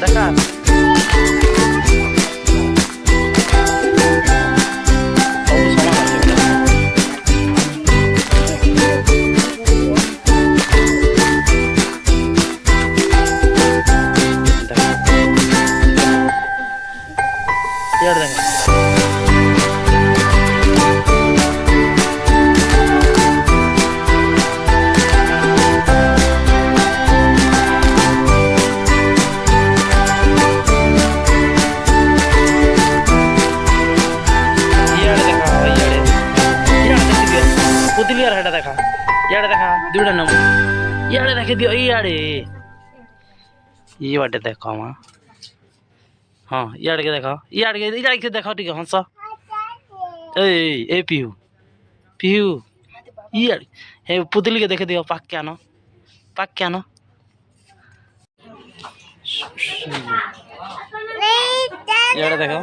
দেখা দেখা पुतलियार हेटा देखा इे देखा दुटा नंबर इे देखे दियो इे ये बाटे देखो माँ हाँ इे के देखो इे के देखो ठीक है हंस ए पीहू पीहू ये पुतली के देखे दियो पाक क्या ना इे देखो